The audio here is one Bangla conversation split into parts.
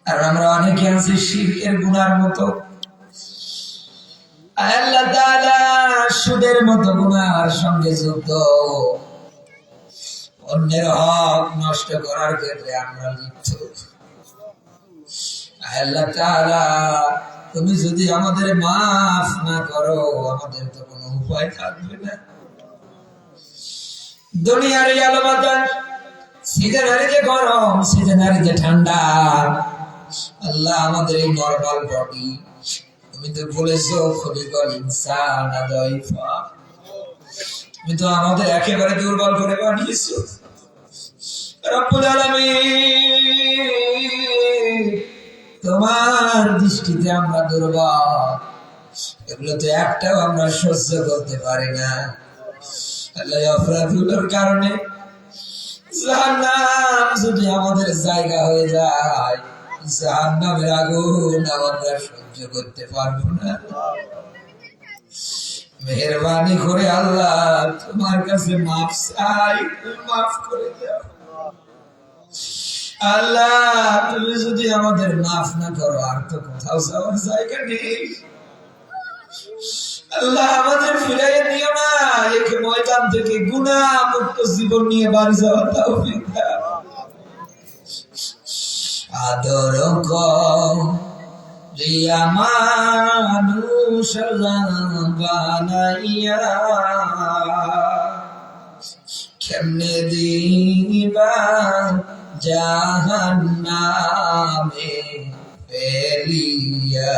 আর আমরা অনেকে আছি শিরকের গুনার মতো, আল্লাহ তাআলা সুদের মতো গুনার সঙ্গে যুক্ত, অন্যের হক নষ্ট করার ক্ষেত্রে আমরা লিপ্ত। আল্লাহ তাআলা তুমি যদি আমাদের মাফ না করো, আমাদের তো কোনো উপায় থাকবে না। দুনিয়ার এই আলো বাতাস, সিজনের যে গরম, সিজনের যে ঠান্ডা, আল্লাহ আমাদের এই নরমাল বডি, তুমি তো বলেছো খলিকাল ইনসান দাইফা, তুমি তো আমাদের একেবারে দুর্বল করে বানিয়েছো রব্বুল আলামিন। তোমার দৃষ্টিতে আমরা দুর্বল, এগুলো তো একটাও আমরা সহ্য করতে পারি না। আল্লাহ অপরাধগুলোর কারণে জাহান্নাম যদি আমাদের জায়গা হয়ে যায়, জাহান্নামের আগুন আমরা সহ্য করতে পারবো না। মেহেরবানি করে আল্লাহ তোমার কাছে মাফ চাই, মাফ করে দাও। আল্লাহ তুমি যদি আমাদের মাফ না করো, আর তো কোথাও যাওয়ার জায়গা নেই। আল্লাহ আমাদের ফিরাইয়ে দিও না, এই ময়দান থেকে গুনাহ মুক্ত জীবন নিয়ে বাড়ি যাওয়ার তৌফিক দাও। আদর করিয়া মানুষ বানাইয়া, কেমনে দিবা জাহান্নামে ফেলিয়া।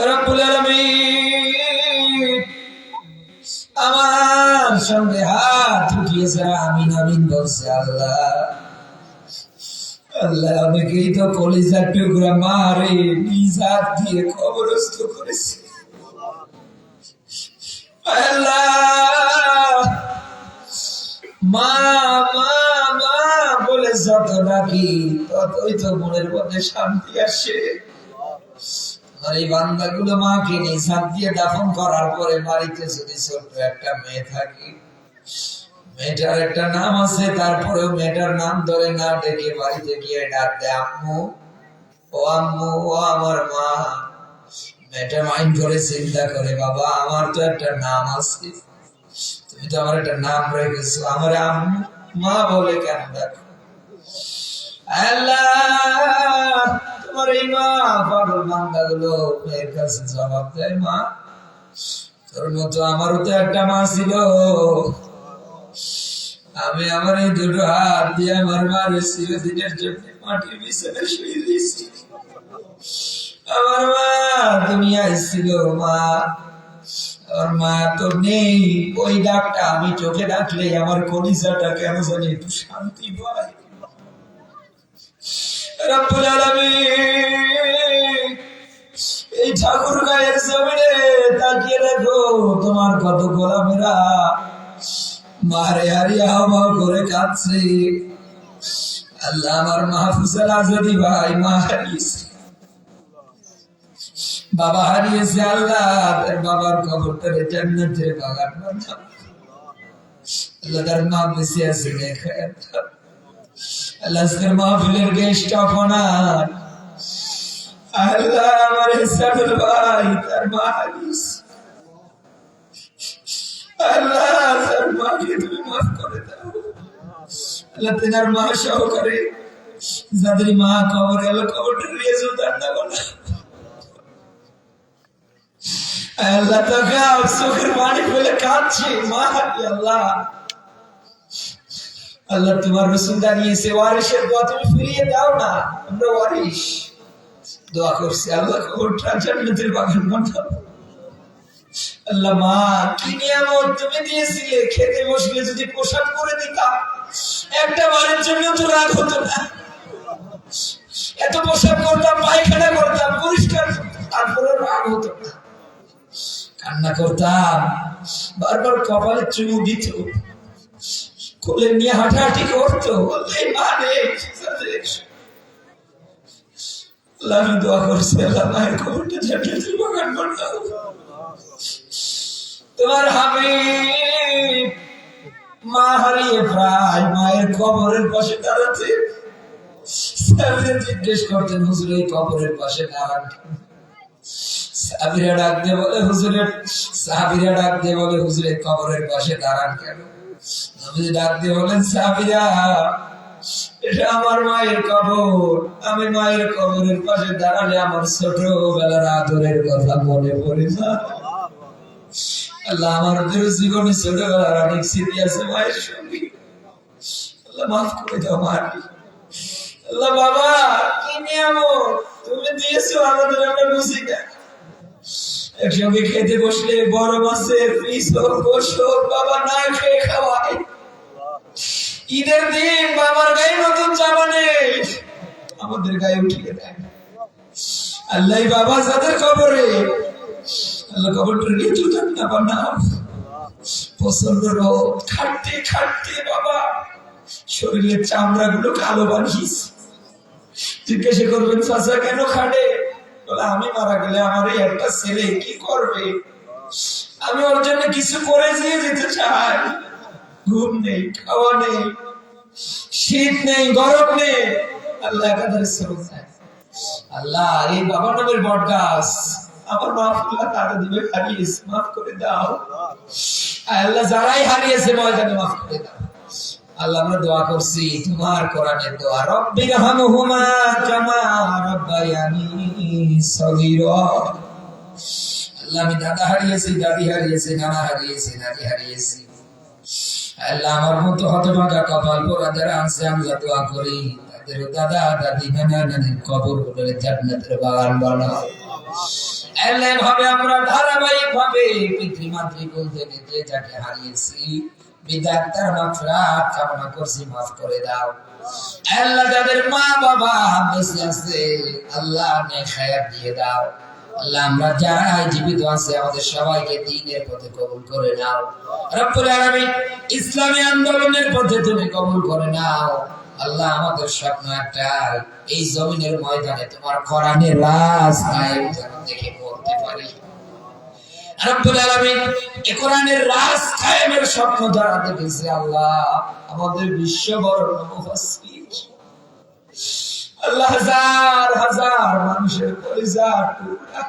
রব্বুল আলামিন আমার সঙ্গে হাত উঠিয়েছে, আমিন আমিন বলছে। আল্লাহ আল্লাহ অনেকেই তো কলিজার টুকরা মারে নিজ হাত দিয়ে কবরস্থ করেছে। আল্লাহ মা মা মা বলে যত ডাকি ততই তো মনের মধ্যে শান্তি আসে। আর এই বান্দাগুলো মাকে নিজ হাত দিয়ে দাফন করার পরে বাড়িতে যদি ছোট্ট একটা মেয়ে থাকে, মেয়েটার একটা নাম আছে, তারপরেও মেয়েটার নাম ধরে না ডেকে বাড়িতে গিয়ে ডাকতে আম্মু, ও আম্মু, ও আমার মা। মেয়েটা মাইন্ড করে চিন্তা করে, বাবা আমার তো একটা নাম আছে, তুমি তো আমার একটা নাম রেখেছো, আমার আম্মু মা বলে কেন ডাকো? আল্লাহ তোমার এই মা পাগল বান্দাগুলো মেয়ের কাছে জবাব দেয়, মা তোর মতো আমারও তো একটা মা ছিল, আমি আমার এই দুটো হাত দিয়ে আমার মার চিরদিনের জন্য মাটির বিছানায় শুয়ে দিয়েছি। আমার মা তুমি আইছিল, মা আমার মা তো নেই, ওই ডাকটা আমি চোখে ডাকলে আমার কলিজাটা কেন জানি একটু শান্তি পায়। রব্বুল আলামিন এই ঠাকুর গায়ের জমিনে তাকিয়ে দেখো, তোমার কত গোলামেরা মারে হারিয়ে হাওয়া করে কাঁদছে। আল্লাহ আমার মাহফুজুল আজাদি ভাই মা হারিয়েছে, বাবা হারিয়েছে। আল্লাহ তার বাবার কবরটারে জান্নাতের বাগান বানাও। আল্লাহ তার মা বেঁচে আছে দেখে। আল্লাহ আজকের মাহফিলের গেস্ট অফ অনার আল্লাহ আমার ইসরাফিল ভাই, তার মা হারিয়েছে। আল্লাহ তার মাকে তুমি মাফ করে দাও। আল্লাহ তেনার মা সহকারে যাদের মা কবরে, আল্লাহ কবরটা নিয়ে যেতার না বলা। আল্লাহ তোকে চোখের পানি ফেলে কাঁদছে মা। আল্লাহ আল্লাহ তোমার রসুল দাঁড়িয়েছে, ওয়ারিসের দোয়া তুমি ফিরিয়ে দাও না। আমরা ওয়ারিস দোয়া করছি, আল্লাহ কবরটা জান্নাতের বাগান বানাও। আল্লাহ মা কি নিয়ামত তুমি দিয়েছিলে, খেতে বসলে যদি পোশাক করে দিতাম একটা বারের জন্য তো রাগ হতো না। এত পোশাক করতাম, পায়খানা করতাম, পরিষ্কার করতাম, তারপরে রাগ হতো না। কান্না করতাম, বারবার কপালে চুমু দিত, কোলে নিয়ে হাঁটাহাঁটি করতো। আমি দোয়া করছি, আল্লাহ মায়ের কবরটা জান্নাতের বাগান বানাও। তোমার হাবিব মা হারিয়ে প্রায় মায়ের কবরের পাশে দাঁড়াতে সাবিরা জিজ্ঞেস করতেন, হুজুর এই কবরের পাশে দাঁড়ান। সাবিরা ডাক দিয়ে বলে, হুজুরের কবরের পাশে দাঁড়ান কেন? নবী ডাক দিয়ে বলেন, সাবিরা এটা আমার মায়ের কবর, আমি মায়ের কবরের পাশে দাঁড়ালে আমার ছোটবেলার আদরের কথা মনে পড়ে না। আল্লাহ আমার জীবনে ছোটবেলার অনেক স্মৃতি আছে মায়ের সঙ্গে, আল্লাহ মাফ করে দাও মা। আল্লাহ বাবা কি নিয়ামত তুমি দিয়েছো আমাদের, আমরা বুঝি না। একসঙ্গে খেতে বসলে বড় মাছের পিস হোক গোশত হোক বাবা না খেয়ে খাওয়ায়। ঈদের দিন বাবার গায়ে নতুন জামা নেই, আমাদের গায়ে উঠিয়ে দেয়। আল্লাহ বাবা যাদের কবরে, আল্লাহ কবরটা নিয়ে চুটান না বানাও। প্রচন্ড রোদ, খাটতে খাটতে বাবা শরীরের চামড়া গুলো কালো বানিয়েছে। জিজ্ঞাসা করবেন চাচা কেন খাটে? বলে আমি মারা গেলে আমার এই একটা ছেলে কি করবে, আমি ওর জন্য কিছু করে দিয়ে যেতে চাই। ঘুম নেই, খাওয়া নেই, শীত নেই, গরম নেই। আল্লাহ একাধারে শ্রদ্ধা। আল্লাহ এই বাবা নামের বট গাছ আমার মাহফুল্লাহ তারা দিবে হারিয়েছে, মাফ করে দাও। আল্লাহ যারাই হারিয়েছে ময়দানে মাফ করে দাও। আল্লাহ আমরা দোয়া করছি তোমার কোরআনের দোয়া, রব্বিরহামহুমা কামা রাব্বায়ানি সগীরা। আল্লাহ আমি দাদা হারিয়েছি, দাদি হারিয়েছি, নানা হারিয়েছি, নানি হারিয়েছি। আল্লাহ আমার মতো হতভাগা কপাল পোড়া যারা আছে আমরা দোয়া করি তাদের দাদা দাদি নানা নানির কবর গুলোরে জান্নাতের বাগান বানাও। আল্লাহ এভাবে আমরা ধারাবাহিক ভাবে পিতৃমাতৃ বলতে যে যাকে হারিয়েছি বিদায় তার মাগফিরাত কামনা করছি, মাফ করে দাও। আল্লাহ যাদের মা বাবা বেঁচে আছে আল্লাহ নেক হায়াত দিয়ে দাও। আল্লাহ আমরা যারা জীবিত আছে আমাদের সবাইকে দ্বীনের পথে কবুল করে নাও। রব্বুল আলামিন ইসলামী আন্দোলনের পথে তুমি কবুল করে নাও। আল্লাহ আমাদের স্বপ্ন একটাই, এই জমিনের ময়দানে তোমার কোরআনের রাজ কায়েম যেন দেখে পড়তে পারি। রব্বুল আলামিন এই কোরআনের রাজ কায়েমের স্বপ্ন যারা দেখেছে আল্লাহ আমাদের বিশ্ববরণ্য মুফাসসির আল্লাহ হাজার হাজার মানুষের কলিজা টুকরা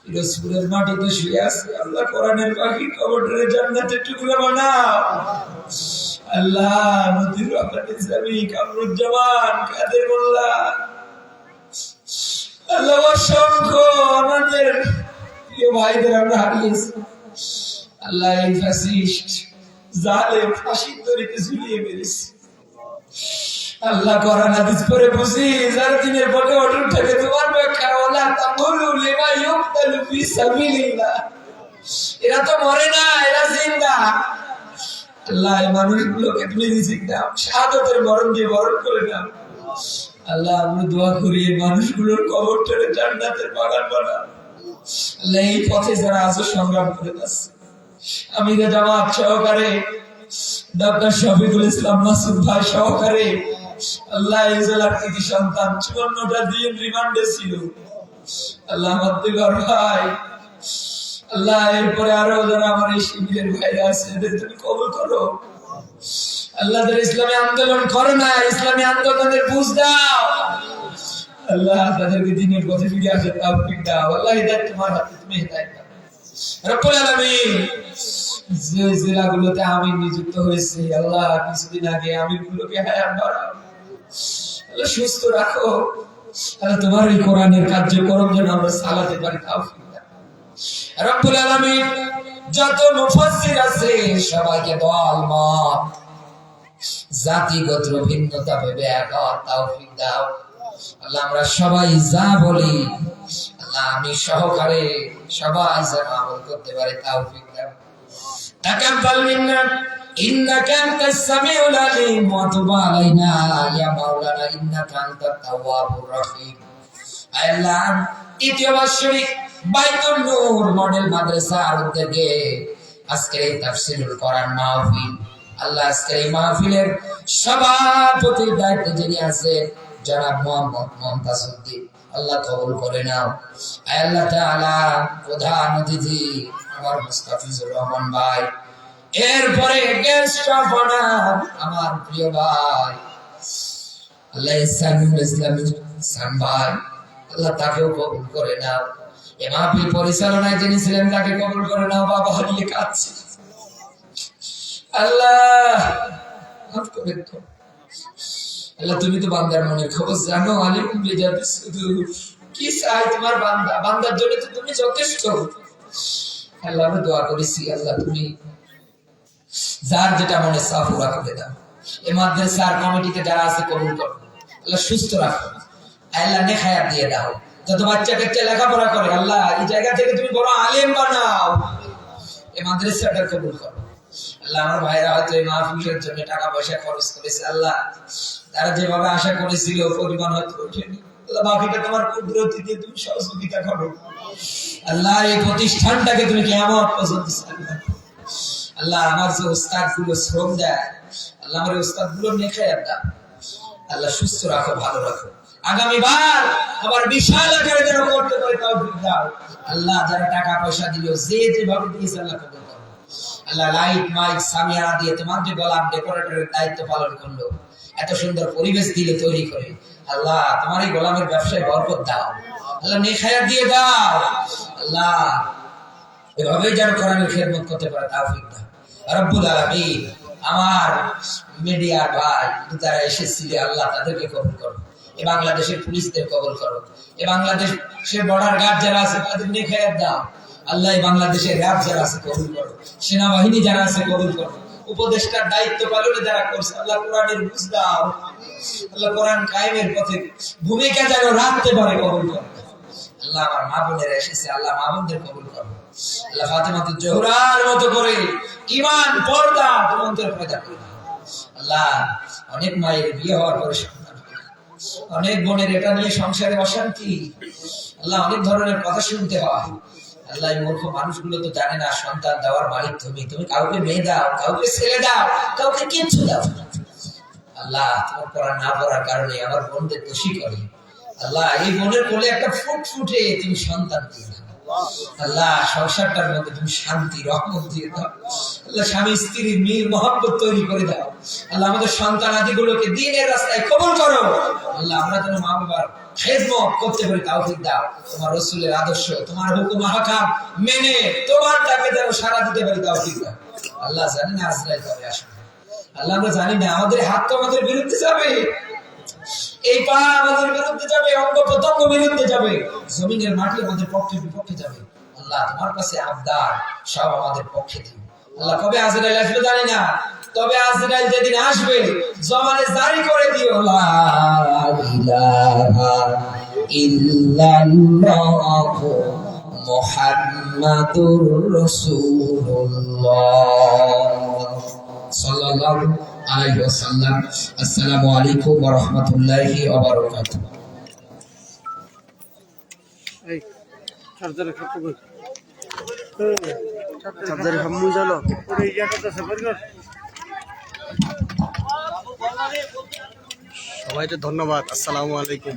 পিরোজপুরের মাটিতে শুয়ে আছে আল্লাহ কোরআনের পাখি কবরের জান্নাতের টুকরা বানাও। আল্লাহ নদীর রহমান ইসলামী কামরুজ্জামান কাদের মোল্লা আল্লাহ অসংখ্য আমাদের প্রিয় ভাইদের আমরা হারিয়েছি। আল্লাহ এই ফ্যাসিস্ট জালেম ফাঁসির দড়িতে ঝুলিয়ে মেরেছে। আল্লাহ কোরআন হাদিস পড়ে বুঝি যারা দিনের পথে অটুট থাকে তোমার ব্যাখ্যা ওলা তাকুলু লিমা ইউকতালু ফি সাবিলিল্লাহ, এরা তো মরে না, এরা জিন্দা। আল্লাহ এই মানুষগুলোকে তুমি রিজিক দাও, শাহাদাতের মরণ দিয়ে বরণ করে দাও। আল্লাহ আমরা দোয়া করি এই মানুষগুলোর কবরটারে জান্নাতের বাগান বানাও। আল্লাহ এই পথে যারা আজও সংগ্রাম করে যাচ্ছে আমিরে জামাত সহকারে ডক্টর শফিকুল ইসলাম মাসুদ ভাই সহকারে আল্লাহ এই জেলার কৃতি সন্তান 54টা দিন রিমান্ডে ছিল। আল্লাহ মাদ্দিগর ভাই আল্লাহ এরপরে আরো যারা আমার এই শিবিরের ভাইরা আছে এদের তুমি কবুল করো। আল্লাহ যারা ইসলামী আন্দোলন করে না ইসলামী আন্দোলনের বুঝ দাও। আল্লাহ তাদেরকে দিনের পথে ফিরে আসে তাওফিক দাও। আল্লাহ হিদায়াত তোমার হাতে, তুমি হিদায়াত দাও। রব্বুল আলামিন যে জেলাগুলোতে আমি নিযুক্ত হয়েছি আল্লাহ কিছুদিন আগে আমি গুলোকে হায়াত বাড়াও, আল্লাহ সুস্থ রাখো। আল্লাহ তোমার এই কোরআনের কার্যক্রম যেন আমরা চালাতে পারি তাওফিক দাও। রব্বুল আলামিন যত মুফাসসির আছে সবাইকে দল মত জাতি গোত্র ভিন্নতা ভেবে একতা তাওফিক দাও। আল্লাহ আমরা সবাই যা বলি আল্লাহ আমি সহকারে সবাই যেন আমল করতে পারে তাওফিক দাও। তাকাব্বাল মিন্না ইন্নাকা আনতাস সামিউল আলিম ওয়া তুব আলাইনা ইয়া মাওলানা ইন্নাকা আনতাত তাওয়াবুর রহিম। আল্লাহ দ্বিতীয় বার্ষিক বাইতুল নূর মডেল মাদ্রাসার উদ্যোগে আজকের এই তাফসীরুল কোরআন মাহফিল আল্লাহ আজকের এই মাহফিলের সভাপতির দায়িত্বে যিনি আছেন জনাব মোহাম্মদ মুমতাজউদ্দিন আল্লাহ কবুল করে নাও। আল্লাহ তাআলা প্রধান অতিথি আমার মুস্তাফিজুর রহমান ভাই এরপরে গেস্ট অফ অনার আমার প্রিয় ভাই আল্লাহ ইহসানুল ইসলাম ইহসান ভাই, আল্লাহ তাকেও কবুল করে নাও। এ মাহফিল পরিচালনায় যিনি ছিলেন তাকে কবুল করে নাও। বাবা হারিয়ে কাঁদছে, আল্লাহ মাফ করে দাও। আল্লাহ তুমি তো বান্দার মনের খবর জানো। আলিম রেজাল্ট শুধু কি চাই তোমার বান্দা, বান্দার জন্য তো তুমি যথেষ্ট। আল্লাহ আমি দোয়া করেছি, আল্লাহ তুমি যার যেটা মনে চাও পুরা করে দাও। এ মাদ্রাসার কমিটিতে যারা আছে কবুল করো, আল্লাহ সুস্থ রাখো, আল্লাহ নেখায়াত দিয়ে দাও। যত বাচ্চা কাচ্চা লেখাপড়া করে আল্লাহ এই জায়গা থেকে তুমি বড় আলেম বানাও। এই মাদ্রাসাটা কবুল করো আল্লাহ। আমার ভাইরা হয়তো এই মাহফিলের জন্য টাকা পয়সা খরচ করেছে, আল্লাহ তারা যেভাবে আশা করেছিল পরিমাণ হয়তো ওঠেনি, আল্লাহ বাকিটা তোমার কুদরতি দিয়ে তুমি সহযোগিতা করো। আল্লাহ এই প্রতিষ্ঠানটাকে তুমি কিয়ামত পর্যন্ত চালাও। আল্লাহ আমার যে উস্তাদ গুলো শ্রম দেয়, আল্লাহ আমার উস্তাদ গুলো নেখায়াত দাও। আল্লাহ সুস্থ রাখো, ভালো রাখো। আগামীবার আবার বিশাল আকারে যেন করতে পারে তৌফিক দাও। আল্লাহ যারা টাকা পয়সা দিল, যে যেভাবে দিয়েছে আল্লাহ কবুল করো। আল্লাহ লাইট মাইক সামিয়ানা দিয়ে তোমার যে গোলাম ডেকোরেটরের দায়িত্ব পালন করলো, এত সুন্দর পরিবেশ দিলে তৈরি করে, আল্লাহ তোমার এই গোলামের ব্যবসায় বরকত দাও। আল্লাহ নেখায়াত দিয়ে দাও। আল্লাহ এভাবেই যেন কোরআনের খেদমত করতে পারে তৌফিক দাও রব্বুল আলামিন। আমার মিডিয়ার ভাই যারা এসেছিল আল্লাহ তাদেরকে কবুল করো। এ বাংলাদেশের পুলিশদের কবুল করো। এ বাংলাদেশের বর্ডার গার্ড যারা আছে তাদের নেখায়াত দাও। আল্লাহ এই বাংলাদেশের র্যাব যারা আছে কবুল করো। সেনাবাহিনী যারা আছে কবুল করো। উপদেষ্টার দায়িত্ব পালনে যারা করছে আল্লাহ কোরআনের বুঝ দাও। আল্লাহ কোরআন কায়েমের পথে ভূমিকা যেন রাখতে পারে কবুল করো। আল্লাহ আমার মা বোনেরা এসেছে, আল্লাহ মা বোনদের কবুল করো। আল্লাহ ফাতেমাতুজ জোহরার মতো করে ঈমান পর্দা তোমাদের পয়দা করে দাও। আল্লাহ অনেক মায়ের বিয়ে হওয়ার পরে সন্তান, অনেক বোনের এটা নিয়ে সংসারে অশান্তি, আল্লাহ অনেক ধরনের কথা শুনতে হয়। আল্লাহ এই মূর্খ মানুষগুলো তো জানে না সন্তান দেওয়ার মালিক তুমি। তুমি কাউকে মেয়ে দাও, কাউকে ছেলে দাও, কাউকে কিচ্ছু দাও। আল্লাহ তোমার কোরআন না পড়ার কারণে আমার বোনদের দোষী করে। আল্লাহ এই বোনের কোলে একটা ফুটফুটে তুমি সন্তান দিয়ে দাও। আল্লাহ সংসারটার মধ্যে তুমি শান্তি রহমত দিয়ে দাও। আল্লাহ স্বামী স্ত্রীর মিল মহব্বত তৈরি করে দাও। আল্লাহ আমাদের সন্তান আদিগুলোকে দ্বীনের রাস্তায় কবুল করো। আল্লাহ আমরা যেন মা বাবার খেদমত করতে পারি তৌফিক দাও। তোমার রাসূলের আদর্শ, তোমার হুকুম আহকাম মেনে তোমার ডাকে যেন সাড়া দিতে পারি তৌফিক দাও। আল্লাহ জানি না আজরাইল কবে আসবে, আল্লাহ আমরা জানি না। আমাদের হাত তো আমাদের বিরুদ্ধে যাবে, এই পা আমাদের বিরুদ্ধে যাবে, অঙ্গ প্রত্যঙ্গ বিরুদ্ধে যাবে, জমিনের মাটি আমাদের পক্ষে বিপক্ষে যাবে। আল্লাহ তোমার কাছে আবদার সব আমাদের পক্ষে দিও। আল্লাহ কবে আজরাইল আসবে জানি না, তবে আজরাইল যেদিন আসবে জমানে জারি করে দিও লা ইলাহা ইল্লাল্লাহ মুহাম্মাদুর রাসূলুল্লাহ সাল্লাল্লাহু আলাইহি ওয়াসাল্লাম। আসসালামু আলাইকুম ওয়া রাহমাতুল্লাহি ওয়া বারাকাতুহু। এই চার্জারে খাটো বল, চার্জারে হামু জানো ওই জায়গাটা সফর কর। সবাইকে ধন্যবাদ। আসসালামু আলাইকুম।